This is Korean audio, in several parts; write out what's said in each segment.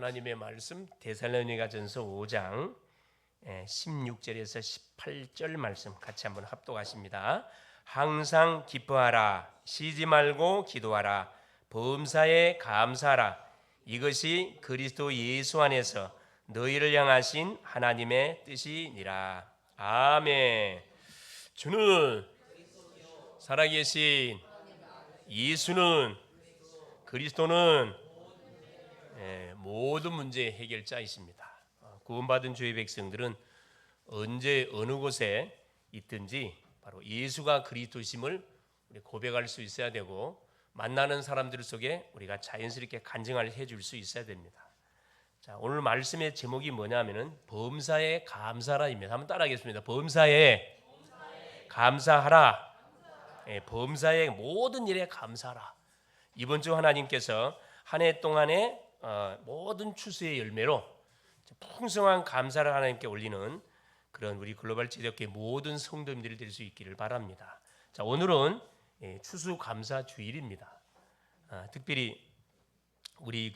하나님의 말씀 데살로니가전서 5장 16절에서 18절 말씀 같이 한번 합독하십니다. 항상 기뻐하라, 쉬지 말고 기도하라, 범사에 감사하라. 이것이 그리스도 예수 안에서 너희를 향하신 하나님의 뜻이니라. 아멘. 주는 살아계신 예수는 그리스도는 모든 문제의 해결자이십니다. 구원받은 주의 백성들은 언제 어느 곳에 있든지 바로 예수가 그리스도심을 고백할 수 있어야 되고, 만나는 사람들 속에 우리가 자연스럽게 간증을 해줄 수 있어야 됩니다. 자, 오늘 말씀의 제목이 뭐냐면은 범사에 감사하라입니다. 한번 따라하겠습니다. 범사에 감사하라. 범사의 모든 일에 감사하라. 이번 주 하나님께서 한 해 동안에 모든 추수의 열매로 풍성한 감사를 하나님께 올리는 그런 우리 글로벌 지역의 모든 성도님들이 될 수 있기를 바랍니다. 자, 오늘은 추수감사 주일입니다. 특별히 우리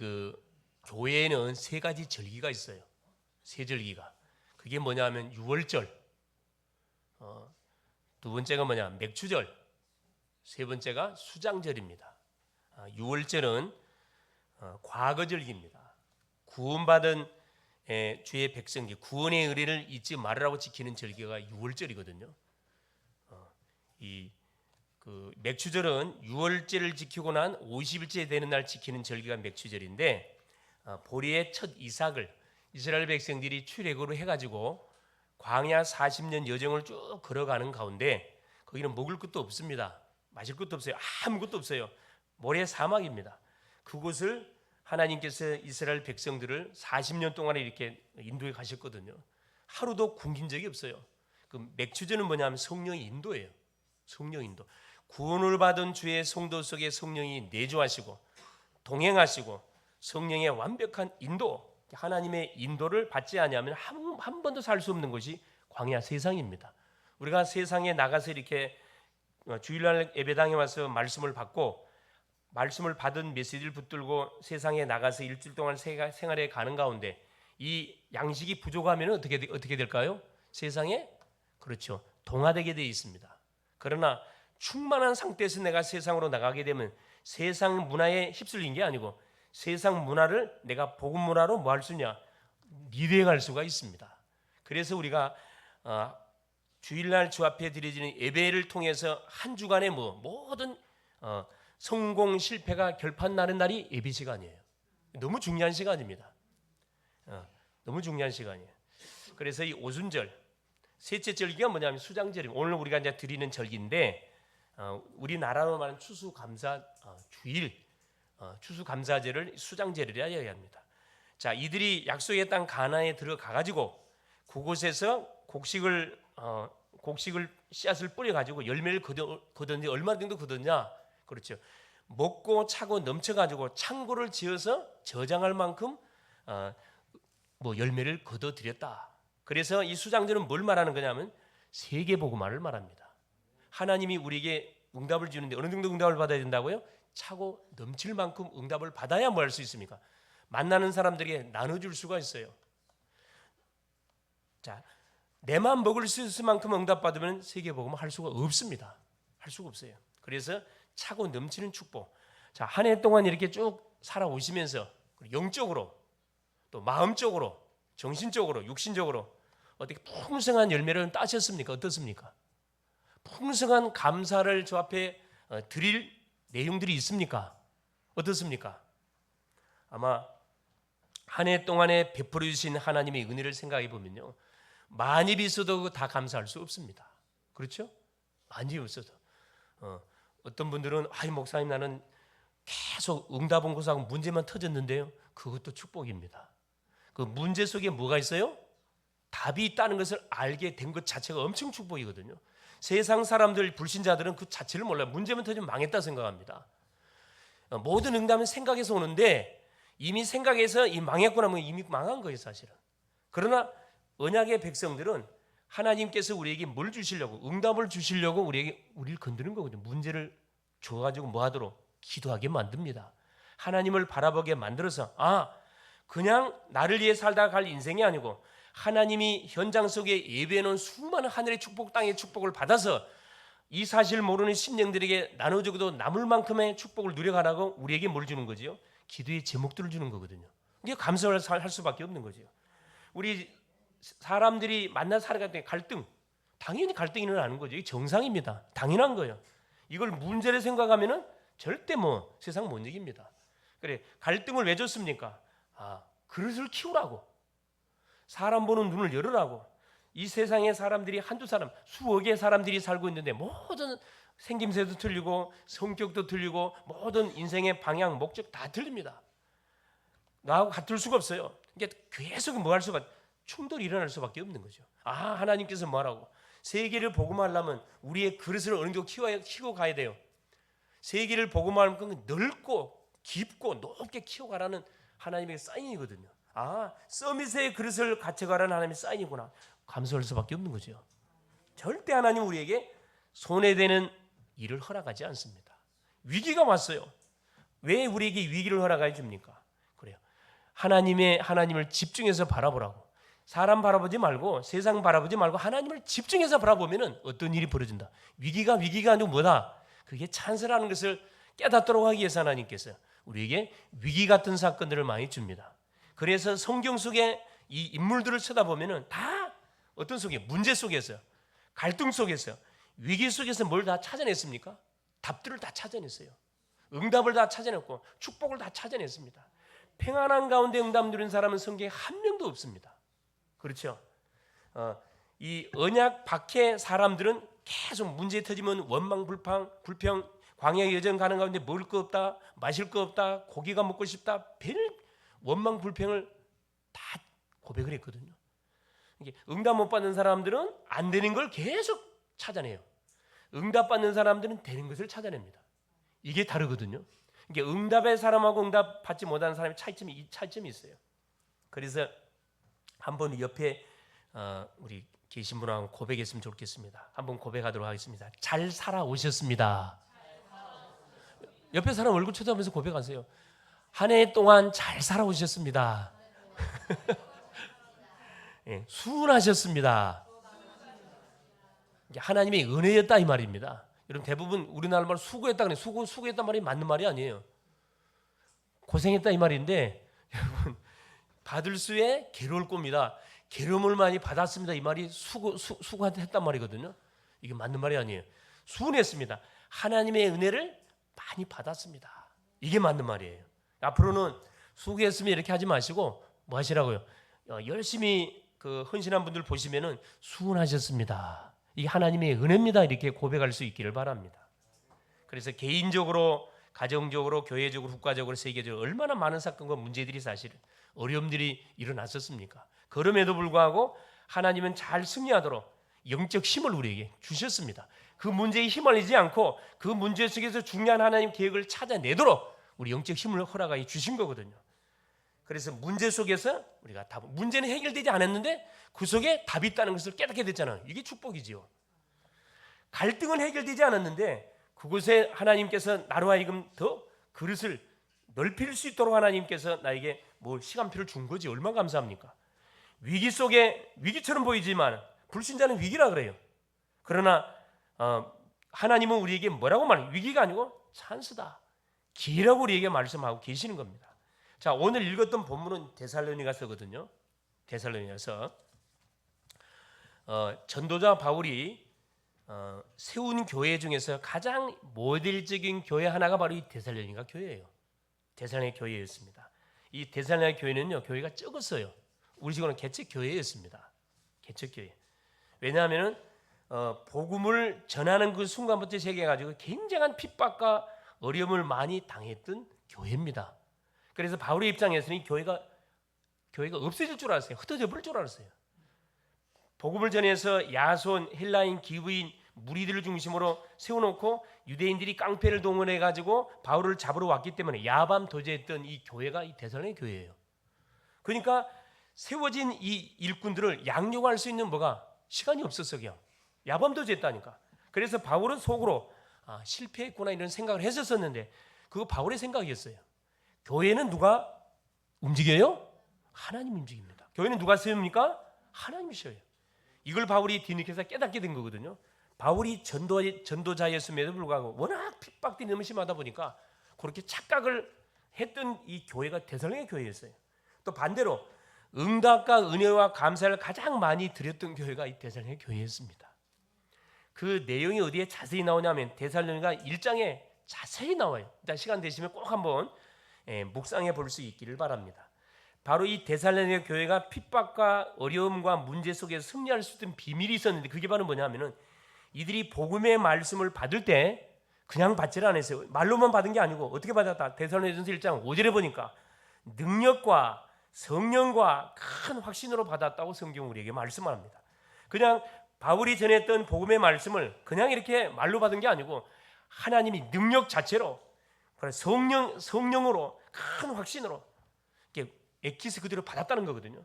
교회에는 세 가지 절기가 있어요. 세 절기가. 그게 뭐냐면 유월절, 두 번째가 맥추절, 세 번째가 수장절입니다. 유월절은 과거절기입니다. 구원받은 주의 백성들, 구원의 의례를 잊지 말으라고 지키는 절기가 유월절이거든요. 맥추절은 유월절을 지키고 난 50일째 되는 날 지키는 절기가 맥추절인데, 보리의 첫 이삭을 이스라엘 백성들이 출애굽으로 해가지고 광야 40년 여정을 쭉 걸어가는 가운데 거기는 먹을 것도 없습니다. 마실 것도 없어요. 아무것도 없어요. 모래 사막입니다. 그곳을 하나님께서 이스라엘 백성들을 40년 동안에 이렇게 인도해 가셨거든요. 하루도 굶긴 적이 없어요. 그 맥추절은 뭐냐면 성령의 인도예요. 성령 인도. 구원을 받은 주의 성도 속에 성령이 내주하시고 동행하시고 성령의 완벽한 인도, 하나님의 인도를 받지 않으면 한 번도 살 수 없는 것이 광야 세상입니다. 우리가 세상에 나가서 이렇게 주일날 예배당에 와서 말씀을 받고 말씀을 받은 메시지를 붙들고 세상에 나가서 일주일 동안 생활해 가는 가운데 이 양식이 부족하면 어떻게 될까요? 세상에 그렇죠, 동화되게 되어 있습니다. 그러나 충만한 상태에서 내가 세상으로 나가게 되면 세상 문화에 휩쓸린 게 아니고 세상 문화를 내가 복음 문화로 뭐 할 수 있냐? 리드해 갈 수가 있습니다. 그래서 우리가 주일날 주 앞에 드려지는 예배를 통해서 한 주간의 모든 성공 실패가 결판 나는 날이 예배 시간이에요. 너무 중요한 시간입니다. 너무 중요한 시간이에요. 그래서 이 오순절 셋째 절기가 뭐냐면 수장절입니다. 오늘 우리가 이제 드리는 절기인데, 우리나라로 말하는 추수감사 주일, 추수감사절을 수장절이라 이야기합니다. 자, 이들이 약속의 땅 가나안에 들어가 가지고 그곳에서 곡식을 씨앗을 뿌려 가지고 열매를 거뒀는데 얼마 정도 거뒀냐? 그렇죠. 먹고 차고 넘쳐 가지고 창고를 지어서 저장할 만큼 열매를 거둬들였다. 그래서 이 수장절은 뭘 말하는 거냐면 세계복음화를 말합니다. 하나님이 우리에게 응답을 주는데 어느 정도 응답을 받아야 된다고요? 차고 넘칠 만큼 응답을 받아야 뭐 할 수 있습니까? 만나는 사람들에게 나눠줄 수가 있어요. 자, 내만 먹을 수 있을 만큼 응답받으면 세계복음을 할 수가 없습니다. 할 수가 없어요. 그래서 차고 넘치는 축복. 자, 한 해 동안 이렇게 쭉 살아오시면서 영적으로 또 마음적으로 정신적으로 육신적으로 어떻게 풍성한 열매를 따셨습니까? 어떻습니까? 풍성한 감사를 저 앞에 드릴 내용들이 있습니까? 어떻습니까? 아마 한 해 동안에 베풀어 주신 하나님의 은혜를 생각해 보면요, 많이 있어도 다 감사할 수 없습니다. 그렇죠? 많이 없어도 어떤 분들은 목사님 나는 계속 응답은 고사하고 문제만 터졌는데요. 그것도 축복입니다. 그 문제 속에 뭐가 있어요? 답이 있다는 것을 알게 된 것 자체가 엄청 축복이거든요. 세상 사람들, 불신자들은 그 자체를 몰라요. 문제만 터지면 망했다 생각합니다. 모든 응답은 생각에서 오는데 이미 생각에서 망했구나 하면 이미 망한 거예요, 사실은. 그러나 언약의 백성들은 하나님께서 우리에게 뭘 주시려고, 응답을 주시려고 우리를 건드는 거거든요. 문제를 줘가지고 뭐 하도록? 기도하게 만듭니다. 하나님을 바라보게 만들어서 그냥 나를 위해 살다가 갈 인생이 아니고 하나님이 현장 속에 예배해놓은 수많은 하늘의 축복, 땅의 축복을 받아서 이 사실을 모르는 심령들에게 나눠주고도 남을 만큼의 축복을 누려가라고 우리에게 뭘 주는 거지요? 기도의 제목들을 주는 거거든요. 이게 감사할 수밖에 없는 거죠. 우리 사람들이 만나 살아갈 때 갈등, 당연히 갈등이 일어나는 거죠. 이게 정상입니다. 당연한 거예요. 이걸 문제를 생각하면은 절대 세상 못 이깁니다. 그래, 갈등을 왜 줬습니까? 그릇을 키우라고, 사람 보는 눈을 열으라고. 이 세상에 사람들이 한두 사람, 수억의 사람들이 살고 있는데 모든 생김새도 틀리고 성격도 틀리고 모든 인생의 방향, 목적 다 틀립니다. 나하고 같을 수가 없어요. 이게 계속 뭐 할 수가, 충돌이 일어날 수밖에 없는 거죠. 하나님께서 뭐라고? 세계를 복음하려면 우리의 그릇을 어느 정도 키워 가야 돼요. 세계를 복음하려면 그건 넓고 깊고 높게 키워가라는 하나님의 사인이거든요. 서밋의 그릇을 갖춰가라는 하나님의 사인이구나. 감사할 수밖에 없는 거죠. 절대 하나님 우리에게 손해되는 일을 허락하지 않습니다. 위기가 왔어요. 왜 우리에게 위기를 허락해 줍니까? 그래요. 하나님을 집중해서 바라보라고. 사람 바라보지 말고 세상 바라보지 말고 하나님을 집중해서 바라보면은 어떤 일이 벌어진다. 위기가 아니고 뭐다? 그게 찬스라는 것을 깨닫도록 하기 위해서 하나님께서 우리에게 위기 같은 사건들을 많이 줍니다. 그래서 성경 속에 이 인물들을 쳐다보면은 다 어떤 속에, 문제 속에서, 갈등 속에서, 위기 속에서 뭘 다 찾아냈습니까? 답들을 다 찾아냈어요. 응답을 다 찾아냈고 축복을 다 찾아냈습니다. 평안한 가운데 응답 누린 사람은 성경에 한 명도 없습니다. 그렇죠? 이 언약 밖의 사람들은 계속 문제 터지면 원망, 불평, 광야의 여정 가는 가운데 먹을 거 없다, 마실 거 없다, 고기가 먹고 싶다, 별 원망, 불평을 다 고백을 했거든요. 응답 못 받는 사람들은 안 되는 걸 계속 찾아내요. 응답 받는 사람들은 되는 것을 찾아냅니다. 이게 다르거든요. 이게 응답의 사람하고 응답 받지 못하는 사람의 차이점이 있어요. 그래서 한번 옆에 우리 계신 분하고 고백했으면 좋겠습니다. 한번 고백하도록 하겠습니다. 잘 살아오셨습니다. 옆에 사람 얼굴 쳐다보면서 고백하세요. 한 해 동안 잘 살아오셨습니다. 예, 수고하셨습니다. 하나님의 은혜였다 이 말입니다. 여러분 대부분 우리나라 말 수고했다 그래. 수고했단 말이 맞는 말이 아니에요. 고생했다 이 말인데 여러분 받을 수에 괴로울 겁니다. 괴로움을 많이 받았습니다. 이 말이 수고했단 말이거든요. 이게 맞는 말이 아니에요. 수고했습니다. 하나님의 은혜를 많이 받았습니다. 이게 맞는 말이에요. 앞으로는 수고했으면 이렇게 하지 마시고 뭐 하시라고요? 열심히 헌신한 분들 보시면은 수고하셨습니다. 이게 하나님의 은혜입니다. 이렇게 고백할 수 있기를 바랍니다. 그래서 개인적으로, 가정적으로, 교회적으로, 국가적으로, 세계적으로 얼마나 많은 사건과 문제들이 사실 어려움들이 일어났었습니까? 그럼에도 불구하고 하나님은 잘 승리하도록 영적 힘을 우리에게 주셨습니다. 그 문제에 휘말리지 않고 그 문제 속에서 중요한 하나님 계획을 찾아내도록 우리 영적 힘을 허락하여 주신 거거든요. 그래서 문제 속에서 우리가 문제는 해결되지 않았는데 그 속에 답이 있다는 것을 깨닫게 됐잖아요. 이게 축복이지요. 갈등은 해결되지 않았는데 그곳에 하나님께서 나로 하여금 더 그릇을 넓힐 수 있도록 하나님께서 나에게 시간표를 준 거지. 얼마나 감사합니까? 위기 속에 위기처럼 보이지만 불신자는 위기라 그래요. 그러나 하나님은 우리에게 뭐라고 말해요? 위기가 아니고 찬스다, 기회라고 우리에게 말씀하고 계시는 겁니다. 자, 오늘 읽었던 본문은 데살로니가서거든요. 데살로니가서 전도자 바울이 세운 교회 중에서 가장 모델적인 교회 하나가 바로 이 데살로니가 교회예요. 데살로니가 교회였습니다. 이 데살로니가 교회는요, 교회가 적었어요. 우리 식으로는 개척 교회였습니다. 개척 교회. 왜냐하면은 복음을 전하는 그 순간부터 시작해가지고 굉장한 핍박과 어려움을 많이 당했던 교회입니다. 그래서 바울의 입장에서는 이 교회가 없어질 줄 알았어요. 흩어져 버릴 줄 알았어요. 복음을 전해서 야손, 헬라인, 기브인, 무리들을 중심으로 세워놓고 유대인들이 깡패를 동원해가지고 바울을 잡으러 왔기 때문에 야밤 도제했던 이 교회가 이 데살로니가 교회예요. 그러니까 세워진 이 일꾼들을 양육할 수 있는 시간이 없었어. 그냥 야밤 도제했다니까. 그래서 바울은 속으로 실패했구나 이런 생각을 했었는데 그거 바울의 생각이었어요. 교회는 누가 움직여요? 하나님 움직입니다. 교회는 누가 세웁니까? 하나님이셔요. 이걸 바울이 뒤늦게서 깨닫게 된 거거든요. 바울이 전도자였음에도 불구하고 워낙 핍박들이 너무 심하다 보니까 그렇게 착각을 했던 이 교회가 데살로니가 교회였어요. 또 반대로 응답과 은혜와 감사를 가장 많이 드렸던 교회가 이 데살로니가 교회였습니다. 그 내용이 어디에 자세히 나오냐면 데살로니가 1장에 자세히 나와요. 일단 시간 되시면 꼭 한번 묵상해 볼 수 있기를 바랍니다. 바로 이 데살로니가 교회가 핍박과 어려움과 문제 속에서 승리할 수 있던 비밀이 있었는데 그게 바로 뭐냐면은 이들이 복음의 말씀을 받을 때 그냥 받지를 않았어요. 말로만 받은 게 아니고 어떻게 받았다? 데살로니가전서 1장 5절에 보니까 능력과 성령과 큰 확신으로 받았다고 성경은 우리에게 말씀합니다. 그냥 바울이 전했던 복음의 말씀을 그냥 이렇게 말로 받은 게 아니고 하나님이 능력 자체로 성령으로 큰 확신으로 이렇게 엑기스 그대로 받았다는 거거든요.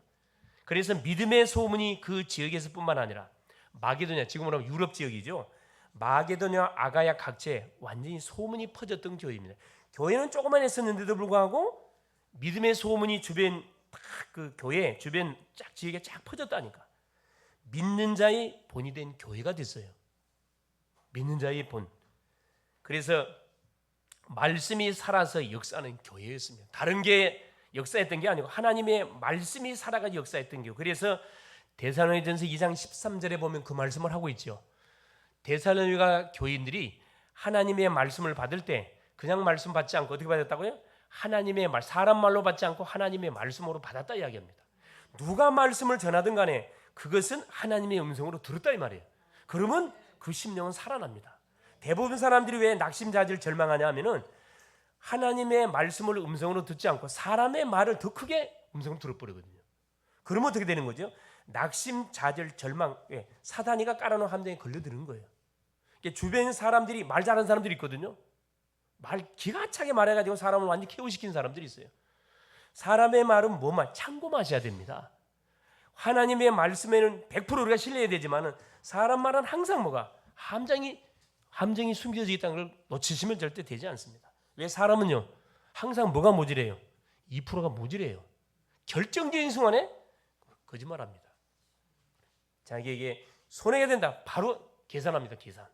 그래서 믿음의 소문이 그 지역에서뿐만 아니라 마게도냐, 지금으로 하면 유럽 지역이죠. 마게도냐, 아가야 각지에 완전히 소문이 퍼졌던 교회입니다. 교회는 조그만 했었는데도 불구하고 믿음의 소문이 주변 그 교회 주변 쫙 지역에 쫙 퍼졌다니까. 믿는 자의 본이 된 교회가 됐어요. 믿는 자의 본. 그래서 말씀이 살아서 역사하는 교회였습니다. 다른 게 역사했던 게 아니고 하나님의 말씀이 살아가 역사했던 교회. 그래서 데살로니가전서 2장 13절에 보면 그 말씀을 하고 있죠. 데살로니가 교인들이 하나님의 말씀을 받을 때 그냥 말씀 받지 않고 어떻게 받았다고요? 하나님의 말, 사람 말로 받지 않고 하나님의 말씀으로 받았다 이야기합니다. 누가 말씀을 전하든 간에 그것은 하나님의 음성으로 들었다 이 말이에요. 그러면 그 심령은 살아납니다. 대부분 사람들이 왜 낙심자질 절망하냐 하면은 하나님의 말씀을 음성으로 듣지 않고 사람의 말을 더 크게 음성으로 들어버리거든요. 그러면 어떻게 되는 거죠? 낙심자질 절망, 사단이가 깔아놓은 함정에 걸려드는 거예요. 주변 사람들이 말 잘하는 사람들이 있거든요. 말 기가 차게 말해가지고 사람을 완전히 KO시키는 사람들이 있어요. 사람의 말은 뭐만 참고 마셔야 됩니다. 하나님의 말씀에는 100% 우리가 신뢰해야 되지만은 사람 말은 항상 뭐가 함정이 숨겨져 있다는 걸 놓치시면 절대 되지 않습니다. 왜 사람은요 항상 뭐가 모질해요? 2%가 모질해요. 결정적인 순간에 거짓말합니다. 자기에게 손해가 된다. 바로 계산합니다. 계산.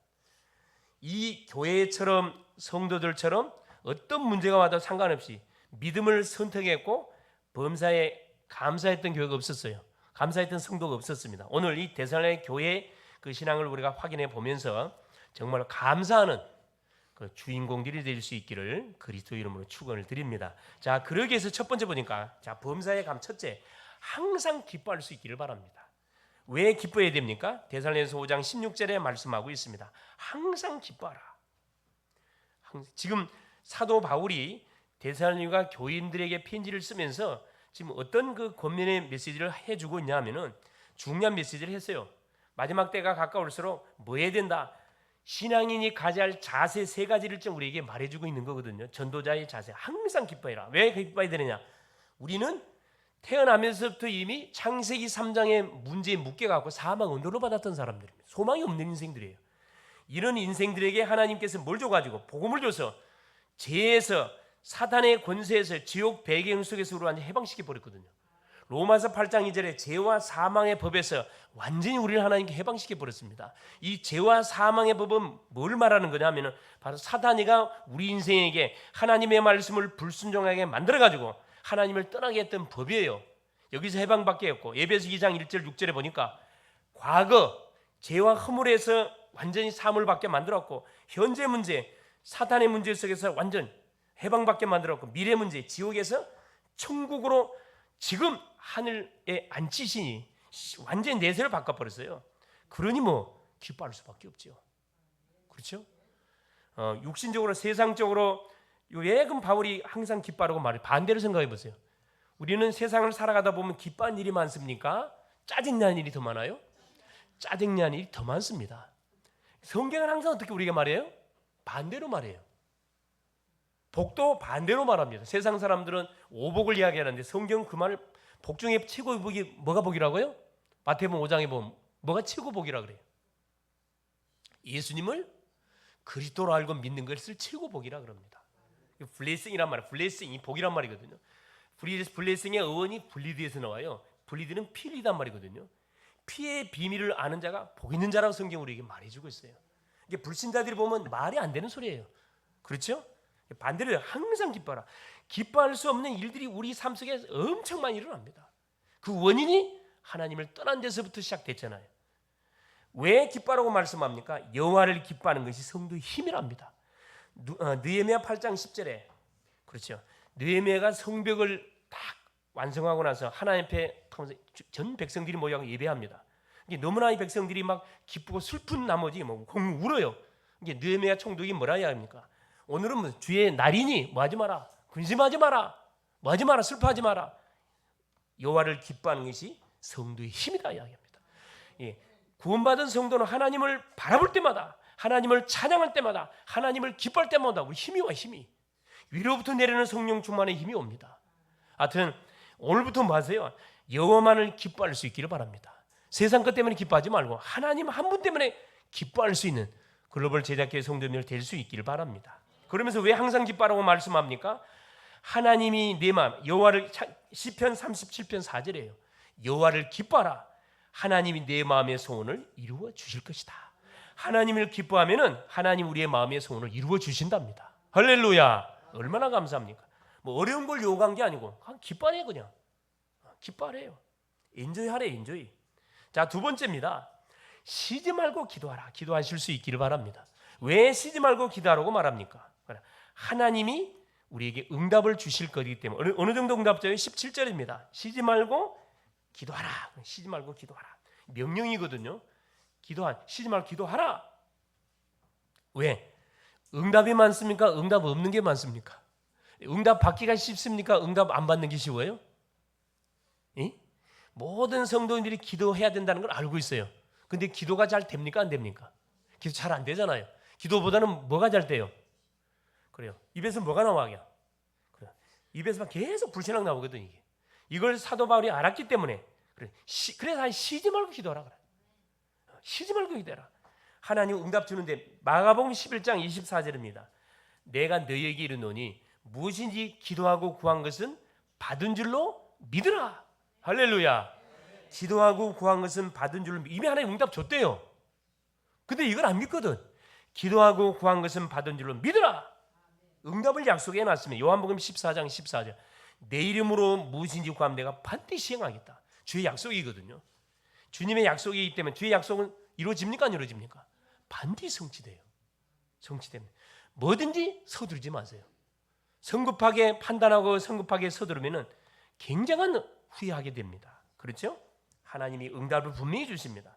이 교회처럼 성도들처럼 어떤 문제가 와도 상관없이 믿음을 선택했고 범사에 감사했던 교회가 없었어요. 감사했던 성도가 없었습니다. 오늘 이 데살로니가 교회의 그 신앙을 우리가 확인해 보면서 정말 감사하는 그 주인공들이 될 수 있기를 그리스도 이름으로 축원을 드립니다. 자, 그러기 위해서 첫 번째 보니까 범사의 감 첫째, 항상 기뻐할 수 있기를 바랍니다. 왜 기뻐해야 됩니까? 데살로니가서 5장 16절에 말씀하고 있습니다. 항상 기뻐하라. 지금 사도 바울이 데살로니가 교인들에게 편지를 쓰면서 지금 어떤 그 권면의 메시지를 해주고 있냐면은 중요한 메시지를 했어요. 마지막 때가 가까울수록 뭐 해야 된다? 신앙인이 가져야 할 자세 3가지를 좀 우리에게 말해주고 있는 거거든요. 전도자의 자세. 항상 기뻐해라. 왜 기뻐해야 되느냐? 우리는 태어나면서부터 이미 창세기 3장의 문제에 묶여갖고 사망 언도로 받았던 사람들입니다. 소망이 없는 인생들이에요. 이런 인생들에게 하나님께서 뭘 줘가지고 복음을 줘서 죄에서 사탄의 권세에서 지옥 배경 속에서 우리를 완전히 해방시켜 버렸거든요. 로마서 8장 2절에 죄와 사망의 법에서 완전히 우리를 하나님께 해방시켜 버렸습니다. 이 죄와 사망의 법은 뭘 말하는 거냐면은 바로 사탄이가 우리 인생에게 하나님의 말씀을 불순종하게 만들어 가지고 하나님을 떠나게 했던 법이에요. 여기서 해방받게 했고 에베소 2장 1절 6절에 보니까 과거 죄와 허물에서 완전히 사함을 받게 만들었고 현재 문제 사탄의 문제 속에서 완전 해방받게 만들었고 미래 문제 지옥에서 천국으로 지금 하늘에 앉히시니 완전히 내세를 바꿔버렸어요. 그러니 뭐 기뻐할 수밖에 없죠. 그렇죠? 육신적으로 세상적으로 왜 그럼 바울이 항상 기뻐하라고 말해요? 반대로 생각해 보세요. 우리는 세상을 살아가다 보면 기뻐하는 일이 많습니까? 짜증나는 일이 더 많아요? 짜증나는 일이 더 많습니다. 성경은 항상 어떻게 우리가 말해요? 반대로 말해요. 복도 반대로 말합니다. 세상 사람들은 오복을 이야기하는데 성경은 그 말을 복 중에 최고의 복이 뭐가 복이라고요? 마태복음 5장에 보면 뭐가 최고 복이라 그래요? 예수님을 그리스도로 알고 믿는 것을 최고 복이라 그럽니다. 블레싱이란 말이에요. 블레싱이 복이란 말이거든요. 블레싱의 어원이 블리드에서 나와요. 블리드는 피 흘리단 말이거든요. 피의 비밀을 아는 자가 복 있는 자라고 성경 우리에게 말해주고 있어요. 이게 불신자들이 보면 말이 안 되는 소리예요. 그렇죠? 반대로 항상 기뻐하라. 기뻐할 수 없는 일들이 우리 삶 속에 엄청 많이 일어납니다. 그 원인이 하나님을 떠난 데서부터 시작됐잖아요. 왜 기뻐하라고 말씀합니까? 여호와를 기뻐하는 것이 성도의 힘이랍니다. 느헤미야 8장 10절에 그렇죠. 느헤미야가 성벽을 딱 완성하고 나서 하나님 앞에 전 백성들이 모여서 예배합니다. 이게 너무나 이 백성들이 막 기쁘고 슬픈 나머지 울어요. 이게 느헤미야 총독이 뭐라 해야 합니까? 오늘은 뭐 주의 날이니 뭐 하지 마라, 근심하지 마라, 뭐 하지 마라, 슬퍼하지 마라. 여호와를 기뻐하는 것이 성도의 힘이다 이야기합니다. 예, 구원받은 성도는 하나님을 바라볼 때마다, 하나님을 찬양할 때마다, 하나님을 기뻐할 때마다 우리 힘이 와. 힘이 위로부터 내려오는 성령 충만의 힘이 옵니다. 하여튼 오늘부터 뭐 하세요? 여호와만을 기뻐할 수 있기를 바랍니다. 세상 것 때문에 기뻐하지 말고 하나님 한 분 때문에 기뻐할 수 있는 글로벌 제작교회 성도님들 될 수 있기를 바랍니다. 그러면서 왜 항상 기뻐하라고 말씀합니까? 하나님이 내 마음, 여호와를, 시편 37편 4절이에요. 여호와를 기뻐하라. 하나님이 내 마음의 소원을 이루어 주실 것이다. 하나님을 기뻐하면은 하나님 우리의 마음의 소원을 이루어 주신답니다. 할렐루야. 얼마나 감사합니까? 뭐 어려운 걸 요구한 게 아니고 그냥 기뻐하래. 그냥 기뻐하래요. 엔조이하래. 엔조이. 자, 두 번째입니다. 쉬지 말고 기도하라. 기도하실 수 있기를 바랍니다. 왜 쉬지 말고 기도하라고 말합니까? 하나님이 우리에게 응답을 주실 거기 때문에. 어느 정도 응답자요? 17절입니다. 쉬지 말고 기도하라. 쉬지 말고 기도하라. 명령이거든요. 쉬지 말고 기도하라. 왜? 응답이 많습니까? 응답 없는 게 많습니까? 응답 받기가 쉽습니까? 응답 안 받는 게 쉬워요? 예? 모든 성도인들이 기도해야 된다는 걸 알고 있어요. 근데 기도가 잘 됩니까? 안 됩니까? 기도 잘 안 되잖아요. 기도보다는 뭐가 잘 돼요? 그래요. 입에서 뭐가 나와? 그래요. 입에서만 계속 불신앙 나오거든 이게. 이걸 사도 바울이 알았기 때문에 그래. 그래서 쉬지 말고 기도하라 그래. 쉬지 말고 기도하라. 하나님 응답 주는데 마가복음 11장 24절입니다. 내가 너희에게 이르노니 무엇인지 기도하고 구한 것은 받은 줄로 믿으라. 할렐루야. 기도하고 구한 것은 받은 줄로 이미 하나님 응답 줬대요. 근데 이걸 안 믿거든. 기도하고 구한 것은 받은 줄로 믿으라. 응답을 약속해 놨으면 요한복음 14장 14절. 내 이름으로 무엇인지 구하면 내가 반드시 시행하겠다. 주의 약속이거든요. 주님의 약속이기 때문에 주의 약속은 이루어집니까? 안 이루어집니까? 반드시 성취돼요. 성취됩니다. 뭐든지 서두르지 마세요. 성급하게 판단하고 성급하게 서두르면 굉장한 후회하게 됩니다. 그렇죠? 하나님이 응답을 분명히 주십니다.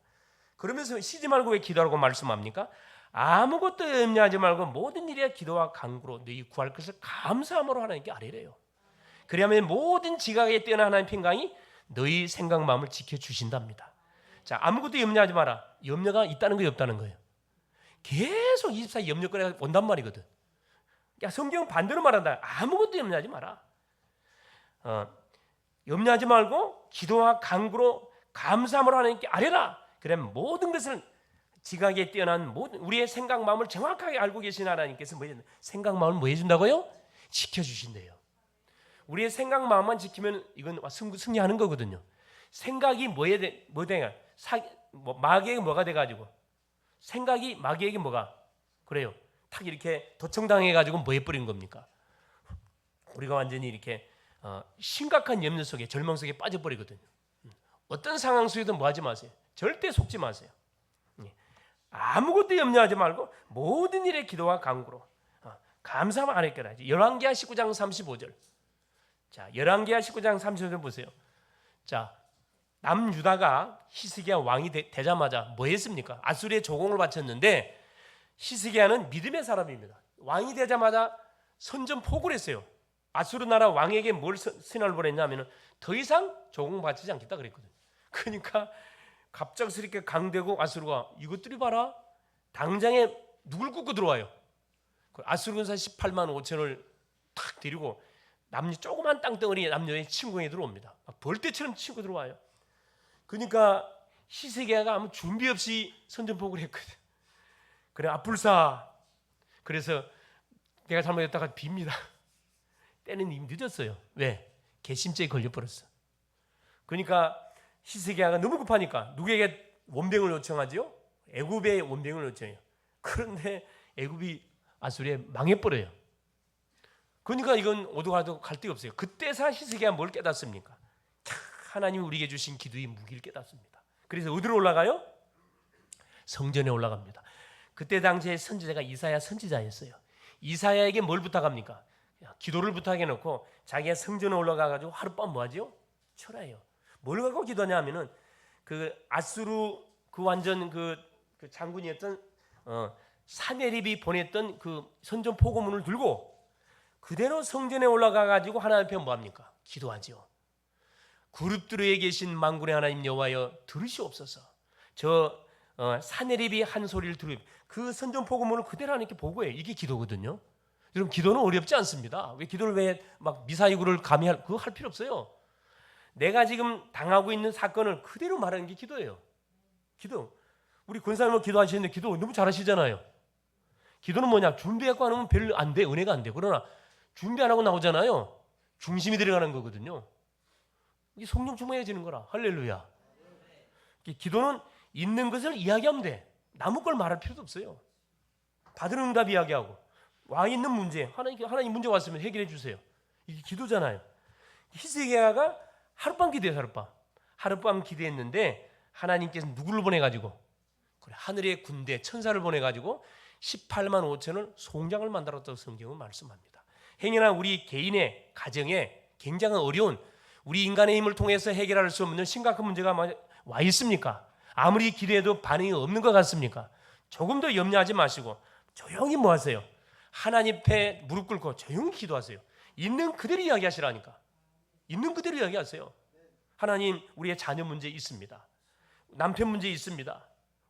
그러면서 쉬지 말고 왜 기도하라고 말씀합니까? 아무것도 염려하지 말고 모든 일에 기도와 간구로 너희 구할 것을 감사함으로 하나님께 아뢰래요. 그래야만 모든 지각에 뛰어난 하나님 평강이 너희 생각 마음을 지켜주신답니다. 자, 아무것도 염려하지 마라. 염려가 있다는 거예요, 없다는 거예요? 계속 24 염려거리가 온단 말이거든. 야, 성경은 반대로 말한다. 아무것도 염려하지 마라. 염려하지 말고 기도와 간구로 감사함으로 하나님께 아뢰라. 그러면 모든 것을 지각에 뛰어난 모든 우리의 생각 마음을 정확하게 알고 계신 하나님께서 생각 마음을 뭐 해준다고요? 지켜주신대요. 우리의 생각 마음만 지키면 이건 승리하는 거거든요. 생각이 마귀에게 뭐가 돼가지고 생각이 마귀에게 뭐가 그래요? 탁 이렇게 도청당해가지고 뭐 해버린 겁니까? 우리가 완전히 이렇게 심각한 염려 속에 절망 속에 빠져버리거든요. 어떤 상황 속에도 뭐 하지 마세요. 절대 속지 마세요. 아무것도 염려하지 말고 모든 일에 기도와 간구로 감사만 안 했거라. 열왕기하 19장 35절. 자, 열왕기하 19장 35절 보세요. 자, 남유다가 히스기야 왕이 되자마자 뭐 했습니까? 아수르의 조공을 바쳤는데 히스기야는 믿음의 사람입니다. 왕이 되자마자 선전포고를 했어요. 아수르 나라 왕에게 뭘 선언을 보냈냐면 더 이상 조공 바치지 않겠다 그랬거든요. 그러니까 갑작스럽게 강대국 아수르가 이것들이 봐라. 당장에 누굴 굽고 들어와요. 아수르 군사 18만 5천을 탁 데리고 조그만 땅덩어리 남녀의 침공에 들어옵니다. 벌떼처럼 치고 들어와요. 그러니까 히스기야가 아무 준비 없이 선전포고를 했거든. 그래 아뿔싸. 그래서 내가 잘못했다가 빕니다. 때는 이미 늦었어요. 왜? 괘씸죄에 걸려버렸어. 그러니까 히스기야가 너무 급하니까 누구에게 원병을 요청하지요? 애굽의 원병을 요청해요. 그런데 애굽이 아수리에 망해버려요. 그러니까 이건 오도가도 갈 데가 없어요. 그때서 히스기야가 뭘 깨닫습니까? 하나님이 우리에게 주신 기도의 무기를 깨닫습니다. 그래서 어디로 올라가요? 성전에 올라갑니다. 그때 당시에 선지자가 이사야 선지자였어요. 이사야에게 뭘 부탁합니까? 기도를 부탁해놓고 자기가 성전에 올라가가지고 하룻밤 뭐하죠? 철야해요. 뭘 갖고 기도하냐 하면은 그 아수르 그 완전 그 장군이었던 사네립이 보냈던 그 선전 포고문을 들고 그대로 성전에 올라가가지고 하나님 앞에 뭐합니까? 기도하죠. 그룹들에 계신 만군의 하나님 여호와여 들으시옵소서. 저 사네립이 한 소리를 들으면 그 선전 포고문을 그대로 하나님께 보고해요. 이게 기도거든요. 여러분 기도는 어렵지 않습니다. 왜 기도를 왜 막 미사이구를 감히 그거 할 필요 없어요. 내가 지금 당하고 있는 사건을 그대로 말하는 게 기도예요. 기도. 우리 권사님은 기도하시는데 기도 너무 잘하시잖아요. 기도는 뭐냐? 준비하고 안 하면 별로 안 돼. 은혜가 안 돼. 그러나 준비 안 하고 나오잖아요. 중심이 들어가는 거거든요. 이게 성령 충만해지는 거라. 할렐루야. 기도는 있는 것을 이야기하면 돼. 남의 걸 말할 필요도 없어요. 받은 응답 이야기하고 와 있는 문제, 하나님 문제 왔으면 해결해 주세요. 이게 기도잖아요. 히스기야가 하룻밤 기도해요. 하룻밤 기도했는데 하나님께서 누구를 보내가지고 그래, 하늘의 군대 천사를 보내가지고 18만 5천을 송장을 만들었다고 성경은 말씀합니다. 행여나 우리 개인의 가정에 굉장히 어려운 우리 인간의 힘을 통해서 해결할 수 없는 심각한 문제가 와 있습니까? 아무리 기도해도 반응이 없는 것 같습니까? 조금 더 염려하지 마시고 조용히 뭐 하세요? 하나님 앞에 무릎 꿇고 조용히 기도하세요. 있는 그대로 이야기하시라니까. 있는 그대로 이야기하세요. 하나님, 우리의 자녀 문제 있습니다. 남편 문제 있습니다.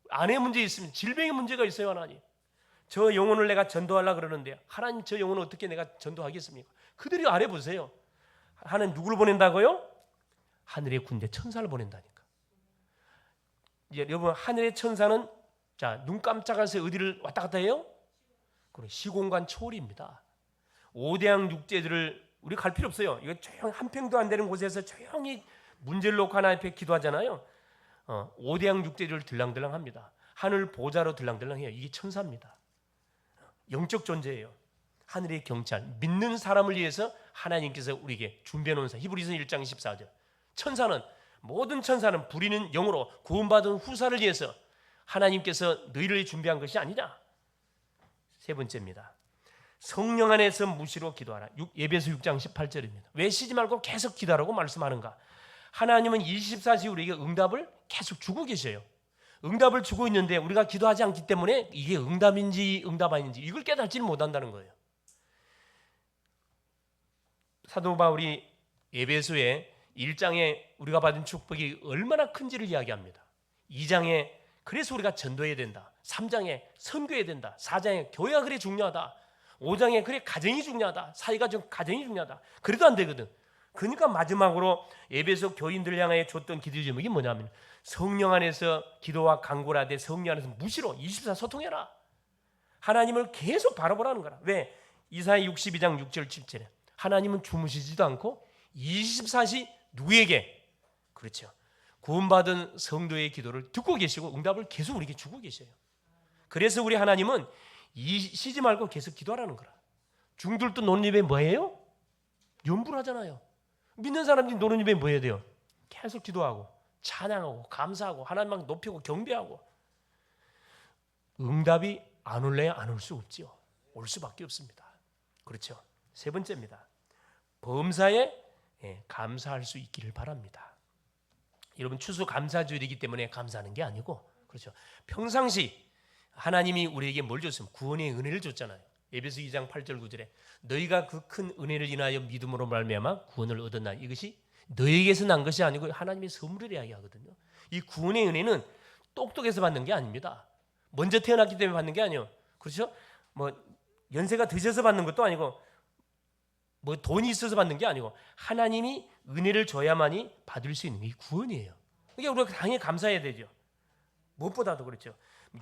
아내 문제 있습니다. 질병의 문제가 있어요. 하나님, 저 영혼을 내가 전도하려고 그러는데 하나님, 저 영혼을 어떻게 내가 전도하겠습니까? 그대로 알아보세요. 하나님 누구를 보낸다고요? 하늘의 군대 천사를 보낸다니까. 이제 여러분, 하늘의 천사는 자, 눈 깜짝해서 어디를 왔다 갔다 해요? 시공간 초월입니다. 5대양 육제들을 우리 갈 필요 없어요. 이거 조용 한 평도 안 되는 곳에서 조용히 문제를 놓고 하나님 앞에 기도하잖아요. 5대양 육제들을 들랑들랑합니다. 하늘 보좌로 들랑들랑해요. 이게 천사입니다. 영적 존재예요. 하늘의 경찰, 믿는 사람을 위해서 하나님께서 우리에게 준비해 놓은 사. 히브리서 1장 14절. 천사는, 모든 천사는 부리는 영으로 구원받은 후사를 위해서 하나님께서 너희를 준비한 것이 아니냐. 세 번째입니다. 성령 안에서 무시로 기도하라. 에베소 6장 18절입니다. 왜 쉬지 말고 계속 기도하라고 말씀하는가? 하나님은 24시 우리에게 응답을 계속 주고 계셔요. 응답을 주고 있는데 우리가 기도하지 않기 때문에 이게 응답인지 응답 아닌지 이걸 깨닫지는 못한다는 거예요. 사도 바울이 에베소의 1장에 우리가 받은 축복이 얼마나 큰지를 이야기합니다. 2장에 그래서 우리가 전도해야 된다. 3장에 선교해야 된다. 4장에 교회가 그래 중요하다. 5장에 그래 가정이 중요하다. 사이가 좀 가정이 중요하다. 그래도 안 되거든. 그러니까 마지막으로 에베소 교인들 향하여 줬던 기도 제목이 뭐냐면 성령 안에서 기도와 간구를 하되 성령 안에서 무시로 24 소통해라. 하나님을 계속 바라보라는 거라. 왜? 이사야 62장 6절 7절에 하나님은 주무시지도 않고 24시 누구에게? 그렇죠. 구원받은 성도의 기도를 듣고 계시고 응답을 계속 우리에게 주고 계셔요. 그래서 우리 하나님은 쉬지 말고 계속 기도하라는 거라. 중들도 노는 입에 뭐예요? 연부를 하잖아요. 믿는 사람들이 노는 입에 뭐 해야 돼요? 계속 기도하고 찬양하고 감사하고 하나님만 높이고 경배하고. 응답이 안 올래야 안 올 수 없지요. 올 수밖에 없습니다. 그렇죠. 세 번째입니다. 범사에 감사할 수 있기를 바랍니다. 여러분, 추수감사주일이기 때문에 감사하는 게 아니고, 그렇죠, 평상시 하나님이 우리에게 뭘 줬으면 구원의 은혜를 줬잖아요. 에베소 2장 8절 9절에 너희가 그 큰 은혜를 인하여 믿음으로 말미암아 구원을 얻었나. 이것이 너희에게서 난 것이 아니고 하나님의 선물을 이야기하거든요. 이 구원의 은혜는 똑똑해서 받는 게 아닙니다. 먼저 태어났기 때문에 받는 게 아니에요. 그렇죠? 뭐 연세가 드셔서 받는 것도 아니고 뭐 돈이 있어서 받는 게 아니고 하나님이 은혜를 줘야만이 받을 수 있는 게 구원이에요. 그러니까 우리가 당연히 감사해야 되죠. 무엇보다도 그렇죠.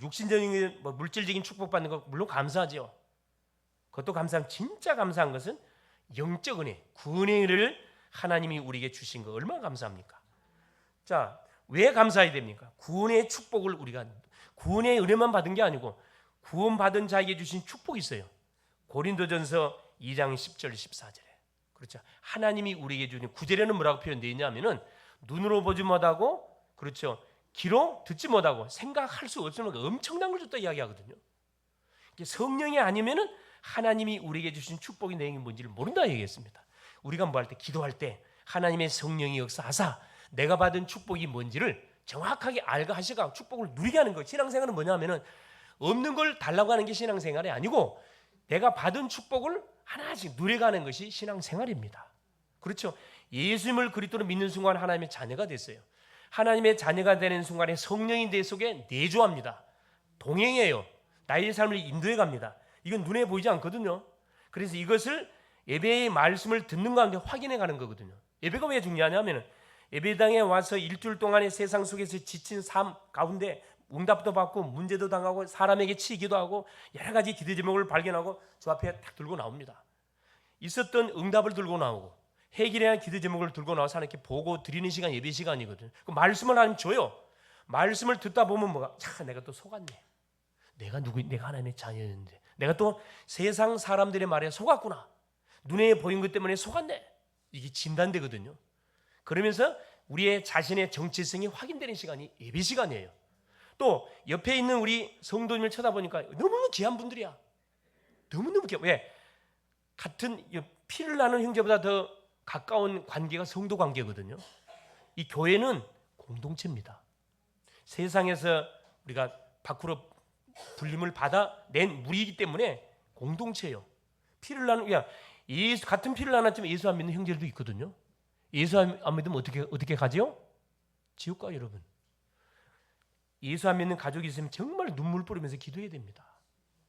육신적인 물질적인 축복받는 거 물론 감사하죠. 그것도 감사한, 진짜 감사한 것은 영적 은혜, 구원의 은혜를 하나님이 우리에게 주신 거 얼마나 감사합니까? 자, 왜 감사해야 됩니까? 구원의 축복을 우리가 구원의 은혜만 받은 게 아니고 구원받은 자에게 주신 축복이 있어요. 고린도전서 2장 10절 14절에 그렇죠. 하나님이 우리에게 주는 구절에는 뭐라고 표현되어 있냐면은 눈으로 보지 못하고 그렇죠. 귀로 듣지 못하고 생각할 수 없는 엄청난 걸 줬다 이야기하거든요. 성령이 아니면은 하나님이 우리에게 주신 축복이 내게 뭔지를 모른다 얘기했습니다. 우리가 뭐 할 때 기도할 때 하나님의 성령이 역사하사 내가 받은 축복이 뭔지를 정확하게 알고 하시고 축복을 누리게 하는 거예요. 신앙생활은 뭐냐면은 없는 걸 달라고 하는 게 신앙생활이 아니고 내가 받은 축복을 하나씩 누려가는 것이 신앙생활입니다. 그렇죠? 예수님을 그리스도로 믿는 순간 하나님의 자녀가 됐어요. 하나님의 자녀가 되는 순간에 성령이 내 속에 내주합니다. 동행해요. 나의 삶을 인도해 갑니다. 이건 눈에 보이지 않거든요. 그래서 이것을 예배의 말씀을 듣는 가운데 확인해 가는 거거든요. 예배가 왜 중요하냐면 예배당에 와서 일주일 동안의 세상 속에서 지친 삶 가운데 응답도 받고 문제도 당하고 사람에게 치기도 하고 여러 가지 기도 제목을 발견하고 저 앞에 딱 들고 나옵니다. 있었던 응답을 들고 나오고 해결해야 할 기도 제목을 들고 나와서 하나님께 보고 드리는 시간 예배 시간이거든요. 그 말씀을 하나님 줘요. 말씀을 듣다 보면 뭐가 내가 또 속았네. 내가 하나님의 자녀였는데 내가 또 세상 사람들의 말에 속았구나. 눈에 보인 것 때문에 속았네. 이게 진단되거든요. 그러면서 우리의 자신의 정체성이 확인되는 시간이 예배 시간이에요. 또 옆에 있는 우리 성도님을 쳐다보니까 너무너무 귀한 분들이야. 너무너무 귀한. 왜? 같은 피를 나는 형제보다 더 가까운 관계가 성도 관계거든요. 이 교회는 공동체입니다. 세상에서 우리가 밖으로 불림을 받아낸 무리이기 때문에 공동체예요. 피를 나는 예수 같은 피를 나눴지만 예수 안 믿는 형제들도 있거든요. 예수 안 믿으면 어떻게 가지요? 지옥 가요, 여러분. 예수 안 믿는 가족이 있으면 정말 눈물 뿌리면서 기도해야 됩니다.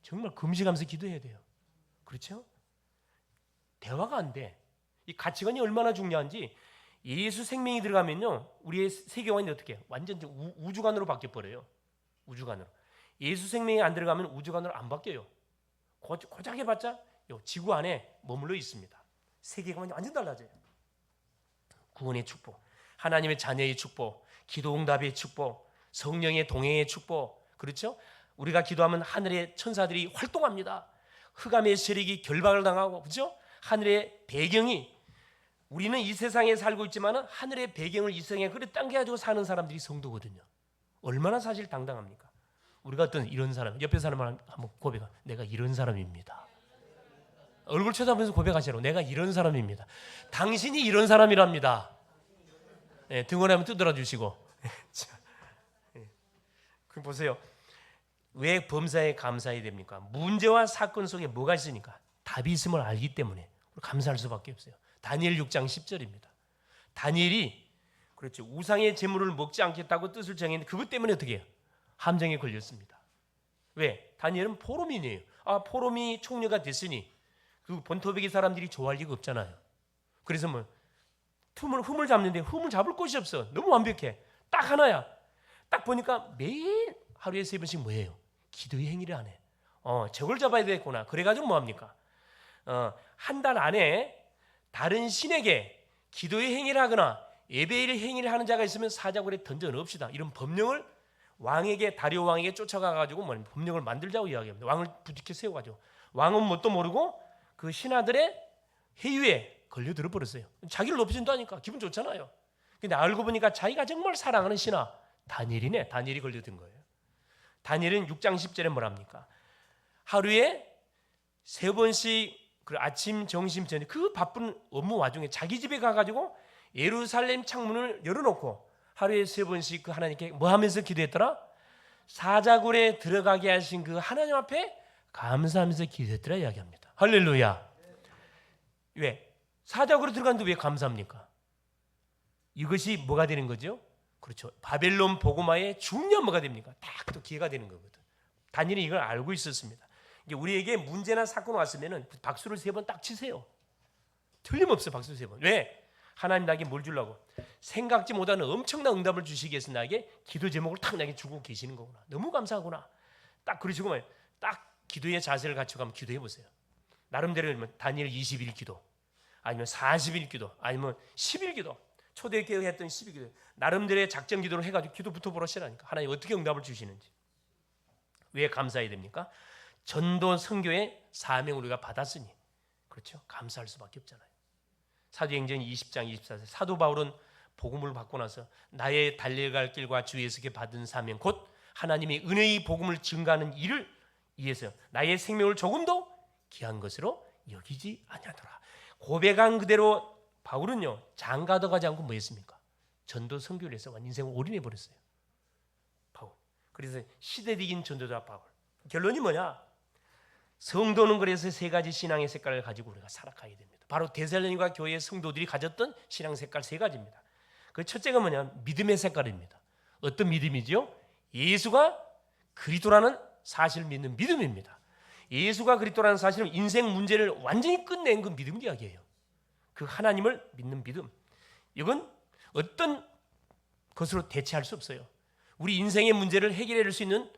정말 금식하면서 기도해야 돼요. 그렇죠? 대화가 안 돼. 이 가치관이 얼마나 중요한지 예수 생명이 들어가면요, 우리의 세계관이 어떻게 해요? 완전 우주관으로 바뀌어 버려요. 우주관으로. 예수 생명이 안 들어가면 우주관으로 안 바뀌어요. 고작 해봤자 지구 안에 머물러 있습니다. 세계관이 완전 달라져요. 구원의 축복, 하나님의 자녀의 축복, 기도응답의 축복, 성령의 동행의 축복. 그렇죠? 우리가 기도하면 하늘의 천사들이 활동합니다. 흑암의 세력이 결박을 당하고, 그렇죠? 하늘의 배경이, 우리는 이 세상에 살고 있지만 하늘의 배경을 이 세상에 그래 당겨가지고 사는 사람들이 성도거든요. 얼마나 사실 당당합니까? 우리가 어떤 이런 사람, 옆에 사람을 한번 고백하, 내가 이런 사람입니다. 얼굴 쳐다보면서 고백하시라고. 내가 이런 사람입니다. 당신이 이런 사람이랍니다. 네, 등원하면 두드려 주시고. 그럼 보세요. 왜 범사에 감사해야 됩니까? 문제와 사건 속에 뭐가 있으니까? 답이 있음을 알기 때문에 감사할 수밖에 없어요. 다니엘 6장 10절입니다. 다니엘이 그렇죠. 우상의 제물을 먹지 않겠다고 뜻을 정했는데 그것 때문에 어떻게 해요? 함정에 걸렸습니다. 왜? 다니엘은 포로민이에요. 포로민이 총리가 됐으니 그 본토백의 사람들이 좋아할 리가 없잖아요. 그래서 흠을 잡는데 흠을 잡을 곳이 없어. 너무 완벽해. 딱 하나야. 딱 보니까 매일 하루에 3번씩 뭐예요? 기도의 행위를 안 해. 저걸 잡아야 되겠구나. 그래가지고 뭐합니까? 한 달 안에 다른 신에게 기도의 행위를 하거나 예배의 행위를 하는 자가 있으면 사자굴에 던져 넣읍시다. 이런 법령을 왕에게, 다리오 왕에게 쫓아가가지고 법령을 만들자고 이야기합니다. 왕을 부딪혀 세워가지고 왕은 뭣도 모르고 그 신하들의 회유에 걸려들어 버렸어요. 자기를 높여준다니까 기분 좋잖아요. 근데 알고 보니까 자기가 정말 사랑하는 신하 다니엘이네. 다니엘이 걸려든 거예요. 다니엘은 6장 10절에 뭐랍니까? 하루에 3번씩 그 아침, 점심, 저녁 그 바쁜 업무 와중에 자기 집에 가가지고 예루살렘 창문을 열어놓고 하루에 3번씩 그 하나님께 뭐 하면서 기도했더라? 사자굴에 들어가게 하신 그 하나님 앞에 감사하면서 기도했더라 이야기합니다. 할렐루야. 왜? 사자굴에 들어갔는데 왜 감사합니까? 이것이 뭐가 되는 거죠? 그렇죠. 바벨론 복음화의 중요한 뭐가 됩니까? 딱 또 기회가 되는 거거든. 다니엘이 이걸 알고 있었습니다. 우리에게 문제나 사건 왔으면 박수를 3번 딱 치세요. 틀림없어 박수 3번. 왜? 하나님 나에게 뭘 주려고? 생각지 못하는 엄청난 응답을 주시기 위해서 나에게 기도 제목을 딱 나에게 주고 계시는 거구나. 너무 감사하구나. 딱 그러시고 딱 기도의 자세를 갖추고 한번 기도해 보세요. 나름대로 다니엘 21 기도. 아니면 40일 기도, 아니면 10일 기도, 초대교회 했던 10일 기도, 나름대로의 작전 기도를 해가지고 기도부터 보러시라니까. 하나님 어떻게 응답을 주시는지. 왜 감사해야 됩니까? 전도 선교의 사명을 우리가 받았으니, 그렇죠? 감사할 수밖에 없잖아요. 사도행전 20장 24절, 사도 바울은 복음을 받고 나서 나의 달려갈 길과 주 예수께 받은 사명 곧 하나님의 은혜의 복음을 증가하는 일을 위해서 나의 생명을 조금도 귀한 것으로 여기지 아니하더라. 고백한 그대로 바울은요, 장가도 가지 않고 뭐 했습니까? 전도 선교를 해서 인생을 올인해 버렸어요. 바울. 그래서 시대적인 전도자 바울. 결론이 뭐냐? 성도는 그래서 세 가지 신앙의 색깔을 가지고 우리가 살아가야 됩니다. 바로 데살로니가 교회의 성도들이 가졌던 신앙 색깔 세 가지입니다. 그 첫째가 뭐냐? 믿음의 색깔입니다. 어떤 믿음이죠? 예수가 그리스도라는 사실을 믿는 믿음입니다. 예수가 그리스도라는 사실은 인생 문제를 완전히 끝낸 그 믿음 이야기예요. 그 하나님을 믿는 믿음. 이건 어떤 것으로 대체할 수 없어요. 우리 인생의 문제를 해결할 수 있는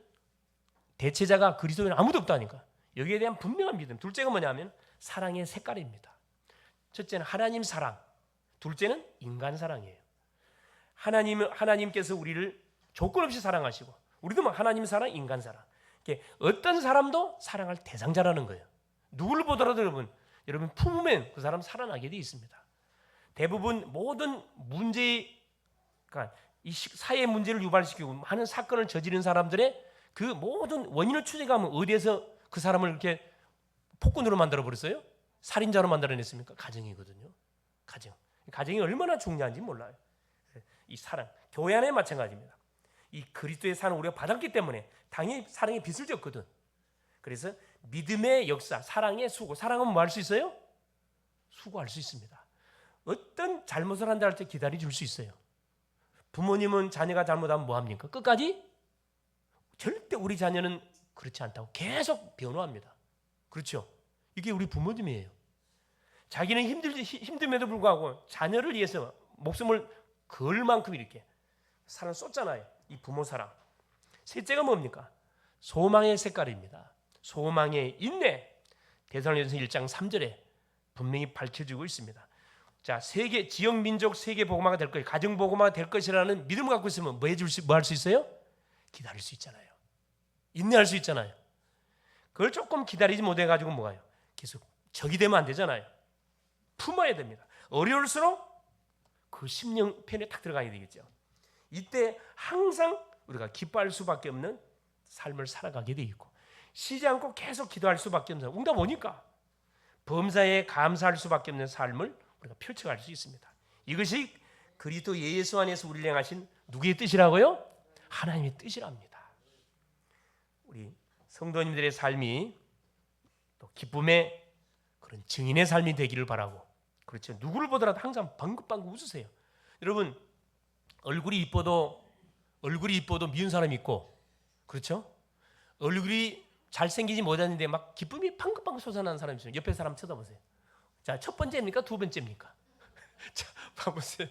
대체자가 그리스도에는 아무도 없다니까. 여기에 대한 분명한 믿음. 둘째가 뭐냐면 사랑의 색깔입니다. 첫째는 하나님 사랑, 둘째는 인간 사랑이에요. 하나님께서 우리를 조건 없이 사랑하시고, 우리도 막 하나님 사랑, 인간 사랑. 어떤 사람도 사랑할 대상자라는 거예요. 누구를 보더라도 여러분 품으면 그 사람 살아나게 되어 있습니다. 대부분 모든 그러니까 이 사회 문제를 유발시키고 하는 사건을 저지른 사람들의 그 모든 원인을 추적하면 어디에서 그 사람을 이렇게 폭군으로 만들어 버렸어요? 살인자로 만들어냈습니까? 가정이거든요. 가정이 얼마나 중요한지 몰라요. 이 사랑, 교회 안에 마찬가지입니다. 이 그리스도의 사랑을 우리가 받았기 때문에 당연히 사랑의 빚을 졌거든. 그래서 믿음의 역사, 사랑의 수고. 사랑은 뭐 할 수 있어요? 수고할 수 있습니다. 어떤 잘못을 한다 할 때 기다려 줄 수 있어요. 부모님은 자녀가 잘못하면 뭐 합니까? 끝까지? 절대 우리 자녀는 그렇지 않다고 계속 변호합니다. 그렇죠? 이게 우리 부모님이에요. 자기는 힘듦에도 불구하고 자녀를 위해서 목숨을 걸 만큼 이렇게 사랑을 쏟잖아요. 이 부모 사랑. 셋째가 뭡니까? 소망의 색깔입니다. 소망의 인내. 데살로니가서 1장 3절에 분명히 밝혀지고 있습니다. 자, 세계 지역 민족 세계 복음화가 될 것, 가정 복음화가 될 것이라는 믿음을 갖고 있으면 뭐 할 수 있어요? 기다릴 수 있잖아요. 인내할 수 있잖아요. 그걸 조금 기다리지 못해 가지고 뭐가요? 계속 적이 되면 안 되잖아요. 품어야 됩니다. 어려울수록 그 심령편에 탁 들어가야 되겠죠. 이때 항상 우리가 기뻐할 수밖에 없는 삶을 살아가게 돼 있고, 쉬지 않고 계속 기도할 수밖에 없는, 응답 오니까 범사에 감사할 수밖에 없는 삶을 우리가 펼쳐갈 수 있습니다. 이것이 그리스도 예수 안에서 우리를 향하신 누구의 뜻이라고요? 하나님의 뜻이랍니다. 우리 성도님들의 삶이 또 기쁨의 그런 증인의 삶이 되기를 바라고, 그렇죠? 누구를 보더라도 항상 방긋방긋 웃으세요. 여러분, 얼굴이 이뻐도 미운 사람이 있고, 그렇죠? 얼굴이 잘생기지 못하는데 막 기쁨이 방긋방긋 솟아나는 사람이 있어요. 옆에 사람 쳐다보세요. 자, 첫 번째입니까? 두 번째입니까? 자, 봐보세요.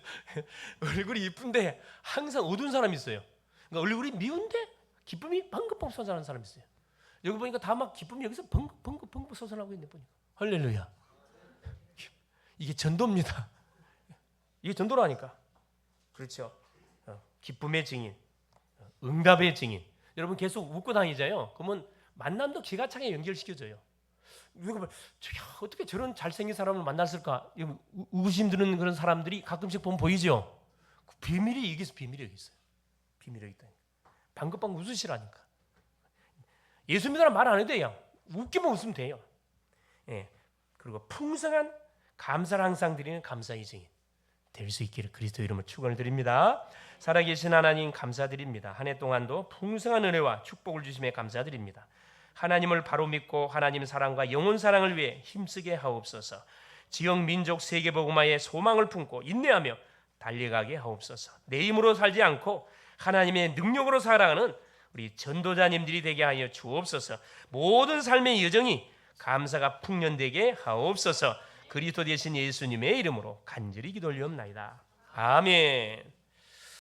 얼굴이 이쁜데 항상 어두운 사람이 있어요. 그러니까 얼굴이 미운데 기쁨이 방긋방긋 솟아나는 사람이 있어요. 여기 보니까 다 막 기쁨이 여기서 방긋방긋 솟아나고 있네 보니까. 할렐루야. 이게 전도입니다. 이게 전도라니까. 그렇죠. 기쁨의 증인, 응답의 증인. 여러분 계속 웃고 다니잖아요. 그러면 만남도 기가 차게 연결시켜줘요. 누가 어떻게 저런 잘생긴 사람을 만났을까? 의구심 드는 그런 사람들이 가끔씩 보면 보이죠. 그 비밀이 여기 있어요. 비밀이 여기 있다. 방긋방긋 웃으시라니까. 예수 믿으라 말 안 해도 돼요. 웃기면 웃으면 돼요. 예. 그리고 풍성한 감사를 항상 드리는 감사의 증인 될 수 있기를 그리스도 이름으로 축원을 드립니다. 살아계신 하나님 감사드립니다. 한 해 동안도 풍성한 은혜와 축복을 주심에 감사드립니다. 하나님을 바로 믿고 하나님 사랑과 영혼 사랑을 위해 힘쓰게 하옵소서. 지역 민족 세계 복음화에 소망을 품고 인내하며 달려가게 하옵소서. 내 힘으로 살지 않고 하나님의 능력으로 살아가는 우리 전도자님들이 되게 하여 주옵소서. 모든 삶의 여정이 감사가 풍년되게 하옵소서. 그리스도 되신 예수님의 이름으로 간절히 기도 올리옵나이다. 아멘.